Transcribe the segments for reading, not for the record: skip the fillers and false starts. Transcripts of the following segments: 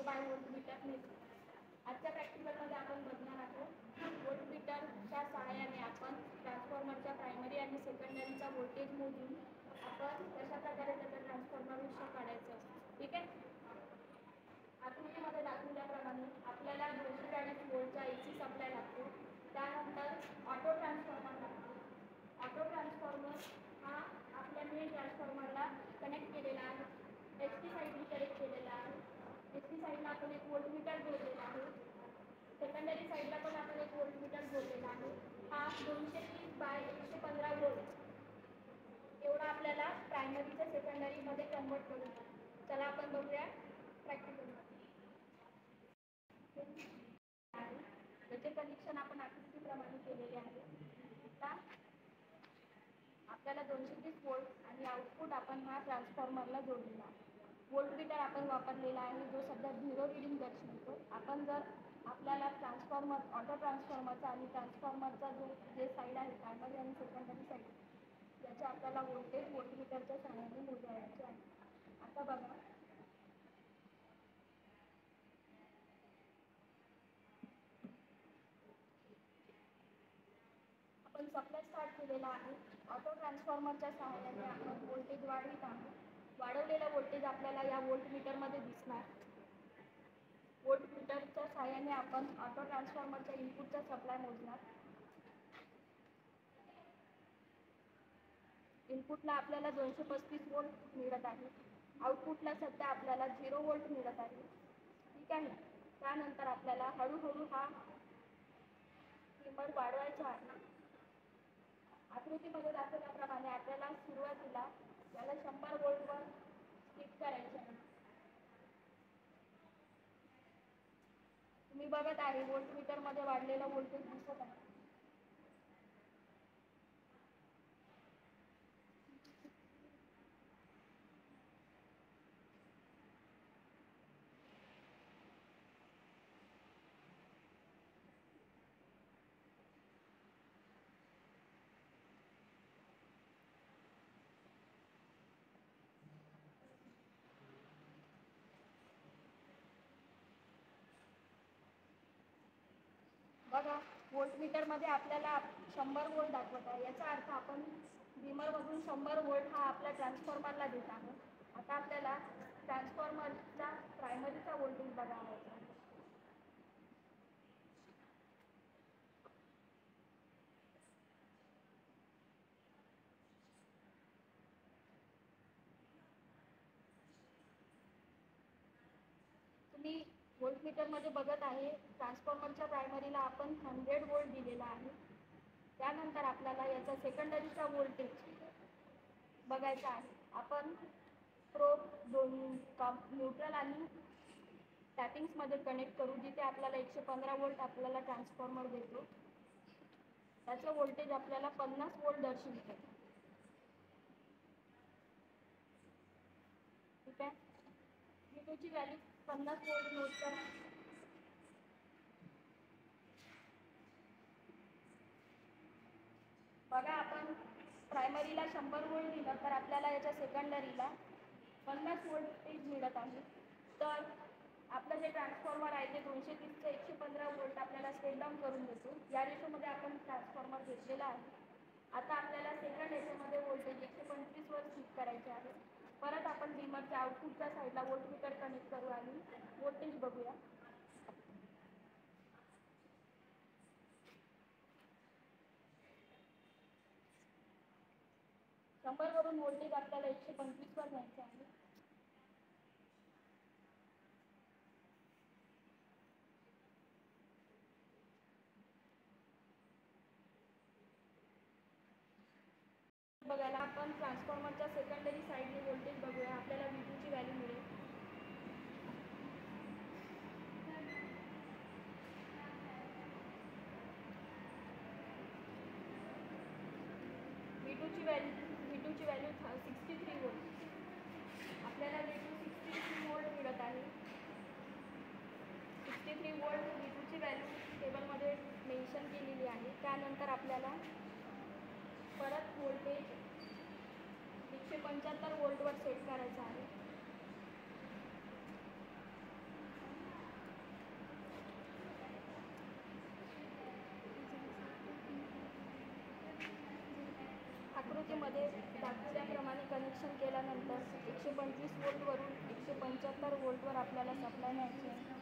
Bye voltmeter network. आजच्या प्रॅक्टिकलमध्ये आपण बघणार आहोत व्होल्टमीटरच्या सहाय्याने आपण ट्रान्सफॉर्मरच्या प्रायमरी आणि सेकंडरीचा व्होल्टेज मोजून आपण कशाप्रकारे त्याचा ट्रान्सफॉर्मर काढायचं असतं. ठीक आहे. आकृतीमध्ये दाखवल्याप्रमाणे आपल्याला 240 व्होल्टचा AC सप्लाय लागतो. त्यानंतर ऑटो ट्रान्सफॉर्मर लागतो. ऑटो ट्रान्सफॉर्मर हा आपल्या मेन ट्रान्सफॉर्मरला कनेक्ट केलेला आहे. एचटी साईडनी कनेक्ट केलेला आहे. एचटी साईडला आपण एक व्होल्टमीटर जोडलेला आहे. सेकंडरी साईडला पण आपण एक व्होल्टमीटर जोडलेला आहे. हा 230 बाय 115 व्होल्ट एवढा आपल्याला प्रायमरीच्या सेकंडरीमध्ये कन्वर्ट करून. चला आपण बघूया प्रॅक्टिकलमध्ये. याचे कनेक्शन आपण आकृतीप्रमाणे केलेले आहे. आता आपल्याला 230 व्होल्ट आणि आउटपुट आपण हा ट्रान्सफॉर्मरला जोडलेला आहे. व्होल्टमीटर आपण वापरलेला आहे जो सध्या 0 रीडिंग दर्शवतो. आपण जर आपल्याला ट्रान्सफॉर्मर ऑटो ट्रान्सफॉर्मरचा आणि ट्रान्सफॉर्मरचा जे साईड आहे प्रायमरी आणि सेकंडरी साईड याचे आपल्याला व्होल्टेज व्होल्टमीटरच्या सहाय्याने मोजायचे आहे. आता बघा आपण सप्लाय स्टार्ट केलेला आहे. ऑटो ट्रान्सफॉर्मरच्या सहाय्याने आपण व्होल्टेज वाढवित आहोत. वाढवलेला व्होल्टेज आपल्याला या व्होल्टमीटरमध्ये दिसणार. व्होल्टमीटरच्या सहाय्याने आपण ऑटो ट्रान्सफॉर्मरच्या इनपुटचा सप्लाय मोजणार. इनपुटला आपल्याला 235 व्होल्ट मिळत आहे. आउटपुटला सध्या आपल्याला 0 व्होल्ट मिळत आहे. ठीक आहे. त्यानंतर आपल्याला हळूहळू हा किंमत वाढवायचा आहे. आकृतीमध्ये दाखवल्याप्रमाणे आपल्याला सुरुवातीला याला 100 व्होल्टवर स्थित करायचे आहे. तुम्ही बघत आहे व्होल्टमीटरमध्ये वाढलेला व्होल्टेज दिसत आहे. बघा व्होल्टमीटरमध्ये आपल्याला 100 व्होल्ट दाखवत आहे. याचा अर्थ आपण डिमरमधून 100 व्होल्ट हा आपल्या ट्रान्सफॉर्मरला देत आहोत. आता आपल्याला ट्रान्सफॉर्मरचा प्रायमरीचा व्होल्टेज बघायचा आहे. तुम्ही व्होल्टमीटरमध्ये बघत आहे ट्रान्सफॉर्मरच्या प्रायमरीला आपण 100 व्होल्ट दिलेला आहे. त्यानंतर आपल्याला याचा सेकंडरीचा व्होल्टेज बघायचा आहे. आपण प्रोब न्यूट्रल आणि टॅपिंग्समध्ये कनेक्ट करू जिथे आपल्याला 115 व्होल्ट आपल्याला ट्रान्सफॉर्मर देतो. त्याचं व्होल्टेज आपल्याला 50 व्होल्ट दर्शवते. ठीक आहे. V2ची व्हॅल्यू 50 व्होल्ट नोट करा. बघा आपण प्रायमरीला 100 व्होल्ट दिलं तर आपल्याला याच्या सेकंडरीला 50 व्होल्टेज मिळत आहे. तर आपलं जे ट्रान्सफॉर्मर आहे ते 230 ते 115 व्होल्ट आपल्याला स्टेप डाऊन करून देतो. या रेशोमध्ये आपण ट्रान्सफॉर्मर घेतलेला आहे. आता आपल्याला सेकंड याच्यामध्ये व्होल्टेज 125 वर स्विच करायचे आहे. परत आपण डिमरच्या आउटपुटच्या साईडला व्होल्टमीटर कनेक्ट करू आणि व्होल्टेज बघूया. 100 वरून व्होल्टेज आपल्याला 125 वर न्यायचे आहे. बघायला आपण ट्रान्सफॉर्मरच्या सेकंडरी साईडने व्होल्टेज बघूया. आपल्याला V2ची व्हॅल्यू मिळेल. V2ची व्हॅल्यू 63 व्होल्ट. आपल्याला V2 63 व्होल्ट मिळत आहे. 63 व्होल्ट V2ची व्हॅल्यू टेबलमध्ये मेन्शन केलेली आहे. त्यानंतर आपल्याला परत व्होल्टेज 175 व्होल्टवर सेट करायचा आहे. आकृतीमध्ये दाखवल्याप्रमाणे कनेक्शन केल्यानंतर 125 व्होल्टवरून 175 व्होल्टवर आपल्याला सप्लाय न्यायची आहे.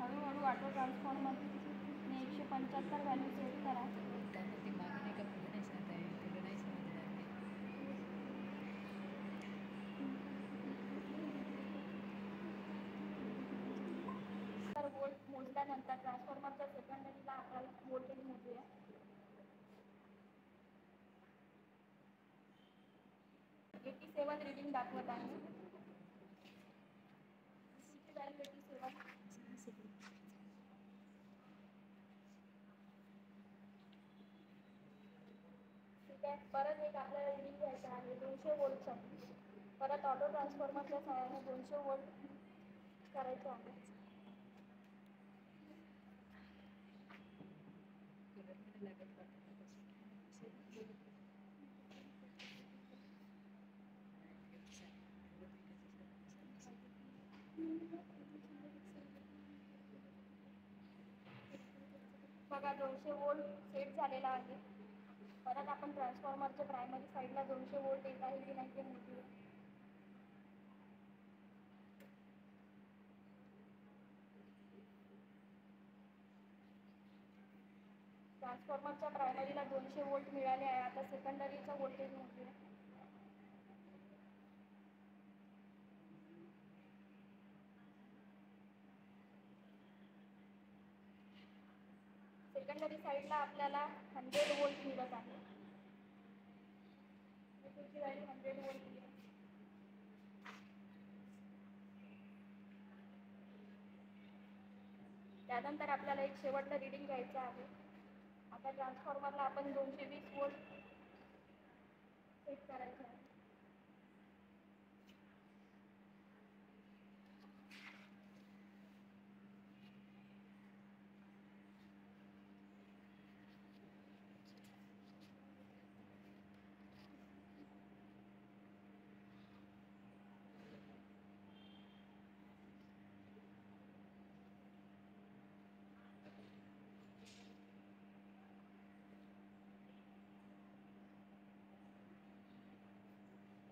हळूहळू ऑटो ट्रान्सफॉर्मरने 175 व्हॅल्यू सेट करा. तर वोल्ट मोजल्यानंतर ट्रान्सफॉर्मरच्या सेकंडरीला आपल्याला व्होल्टेज मोजूया. 87 रीडिंग दाखवत आहे. व्हॅल्यू 87. ठीक आहे. परत एक आपल्याला रीडिंग घ्यायचं आहे 200 व्होल्टसाठी. परत ऑटो ट्रान्सफॉर्मरच्या सहाय्याने 200 व्होल्ट करायचे आहे. बघा 200 व्होल्ट सेट झालेला आहे. परत आपण ट्रान्सफॉर्मरच्या प्रायमरी साईडला 200 व्होल्ट येत आहे की नाही ते मोजूया. ट्रान्सफॉर्मरच्या प्रायमरीला 200 व्होल्ट मिळाले आहे. आता सेकंडरीचा व्होल्टेज मोजूया. सेकंडरी साईडला आपल्याला 100 व्होल्ट मिळत आहे. त्याची व्हॅल्यू 100 व्होल्ट आहे. त्यानंतर आपल्याला एक शेवटचं रीडिंग घ्यायचं आहे. आता ट्रान्सफॉर्मरला आपण 220 व्होल्ट सेट करायचे आहे.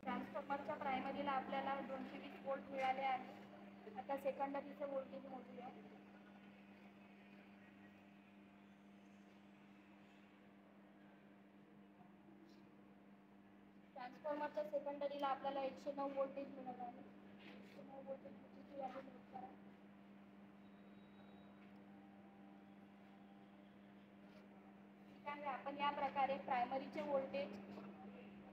ट्रान्सफॉर्मरच्या प्रायमरीला आपल्याला 220 व्होल्ट मिळाले आहे. आता सेकंडरीचे व्होल्टेज मोजूया. ट्रान्सफॉर्मरच्या सेकंडरीला आपल्याला 109 व्होल्टेज मिळत आहे. 109 व्होल्टेजची व्हॅल्यू नोट करा. ठीक आहे. आपण या प्रकारे प्रायमरीचे व्होल्टेज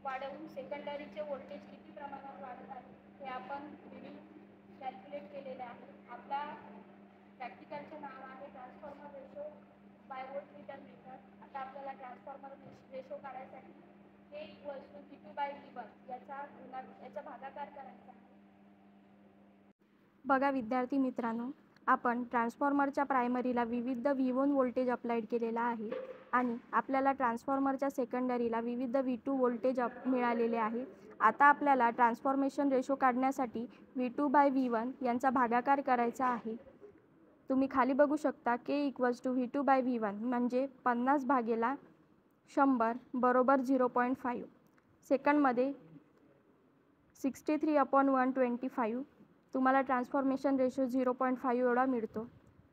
वाढवून सेकंडरीचे व्होल्टेज किती प्रमाणात वाढत आहे हे आपण रीडिंग कॅल्क्युलेट केलेले आहे. आपला प्रॅक्टिकलचे नाव आहे transformer ratio by voltmeter method. आता आपल्याला ट्रान्सफॉर्मर रेशो काढायसाठी K=V2/V1 याचा भागाकार करायचा आहे. बघा विद्यार्थी मित्रांनो, आपण ट्रान्सफॉर्मरच्या प्रायमरीला विविध V1 व्होल्टेज अप्लाइड केलेला आहे आणि आपल्याला ट्रान्सफॉर्मरच्या सेकंडरीला विविध V2 व्होल्टेज मिळालेले आहे. आता आपल्याला ट्रान्सफॉर्मेशन रेशो काढण्यासाठी V2/V1 यांचा भागाकार करायचा आहे. तुम्ही खाली बघू शकता K=V2/V1 म्हणजे 50/100 बरोबर 0.5. सेकंडमध्ये 63/125 तुम्हाला ट्रान्सफॉर्मेशन रेशो 0.5 एवढा मिळतो.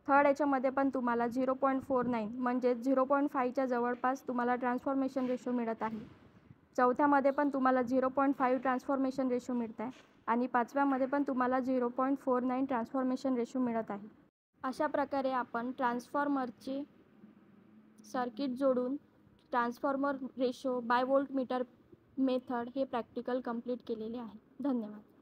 थर्ड याच्यामध्ये पण तुम्हाला 0.49 म्हणजे 0.5च्या जवळपास तुम्हाला ट्रान्सफॉर्मेशन रेशो मिळत आहे. चौथ्यामध्ये पण तुम्हाला 0.5 ट्रान्सफॉर्मेशन रेशो मिळत आहे आणि पाचव्यामध्ये पण तुम्हाला 0.49 ट्रान्सफॉर्मेशन रेशो मिळत आहे. अशा प्रकारे आपण ट्रान्सफॉर्मरचे सर्किट जोडून transformer ratio by voltmeter method हे प्रॅक्टिकल कंप्लीट केलेले आहे. धन्यवाद.